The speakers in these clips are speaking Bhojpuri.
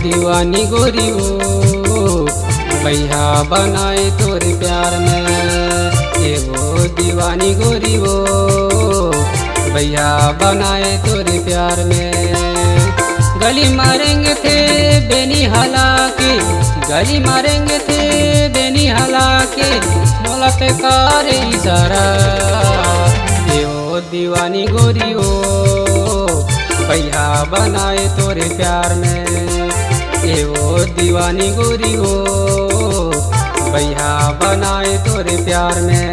दीवानी गोरी हो भैया बनाए तोरे प्यार में। ये वो दीवानी गोरी हो भैया बनाए तोरे प्यार में। गली मारेंगे थे बेनी हला के, गली मारेंगे थे बेनी हला के, मोला पे कार इशारा। ये वो दीवानी गोरी हो भैया बनाए तोरे प्यार में। ये वो दीवानी गोरी हो भैया बनाए तोरे प्यार में।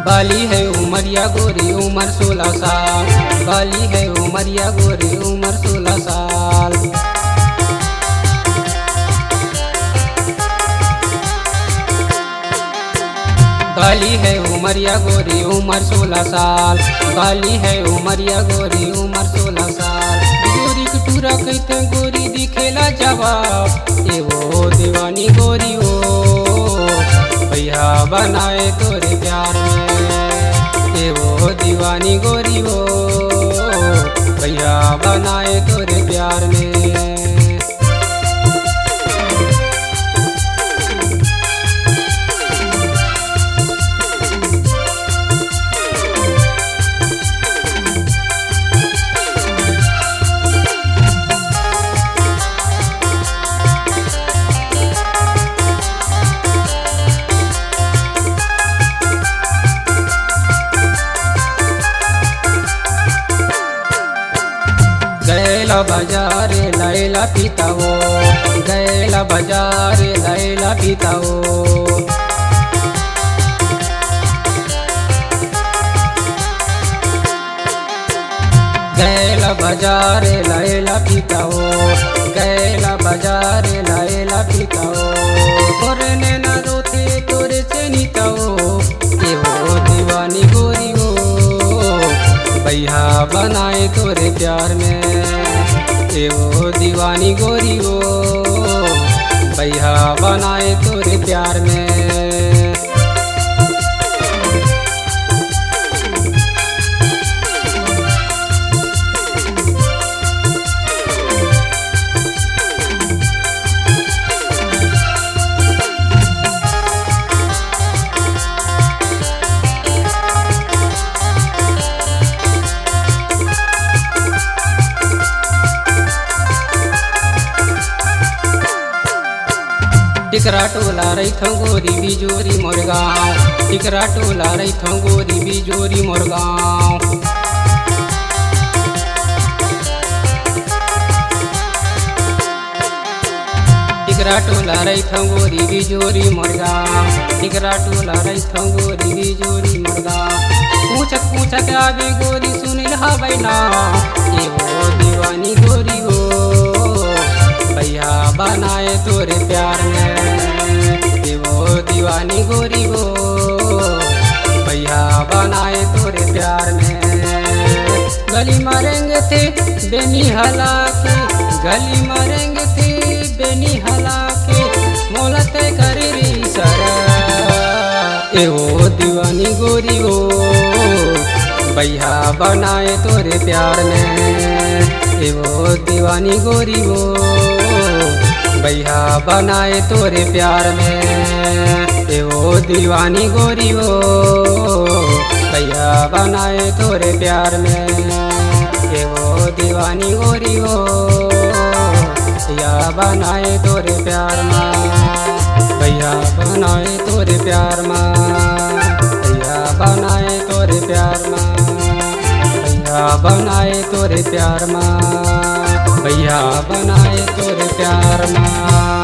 बाली है उमरिया गोरी उम्र 16 साल, बाली है उमरिया गोरी उम्र 16 साल। बाली है उमरिया गोरी उम्र 16 साल, बाली है उमरिया गोरी उम्र 16 साल। गोरी कटूरा कहते गोरी दिखेला जवाब। ये वो दीवानी गोरी हो भैया बनाए तोरे प्यार में। ये वो दीवानी गोरी हो भैया बनाए तोरे प्यार में। गैला बाजार लैला पीताओ, गैला बाजार लैला पीताओ। गैला बाजार लैला पीताओ, गैला बाजार लैला पीताओ। तोरे नैना रोथे तोरे चनिताओ। ये वो दीवानी गोरी हो भैया बनाए तोरे प्यार में। ये वो दीवानी गोरी हो भैया बनाए तोरे प्यार में। टिकरा टोला रैथों गोरी बिजोरी मोर गाँव, टिकरा टोला रैथों गोरी बिजोरी मोर गाँव। टिकरा टोला रैथों गोरी बिजोरी मोर गाँव, टिकरा टोला रैथों गोरी बिजोरी मोर गाँव। पूछत पूछत आवे गोरी सुनिल हबै ना। ये वो दीवानी गोरी हो भैया बनाए तोरे प्यार में। ये वो दीवानी गोरी हो भैया बनाए तोरे प्यार में। गली मारेंगे थे बेनी हला के, गली मारेंगे थे बेनी हला के, मोलते करे इशारा। ये वो दीवानी गोरी हो भैया बनाए तोरे प्यार में। ये वो दीवानी गोरी हो भैया बनाए तोरे प्यार में। ये वो दीवानी गोरी हो भैया बनाए तोरे प्यार में। ये वो दीवानी गोरी हो भैया बनाए तोरे प्यार में। भैया बनाए तोरे प्यार में, भैया बनाए तोरे प्यार में, भैया बनाए तोरे प्यार में, भैया बनाए तोरे प्यार में।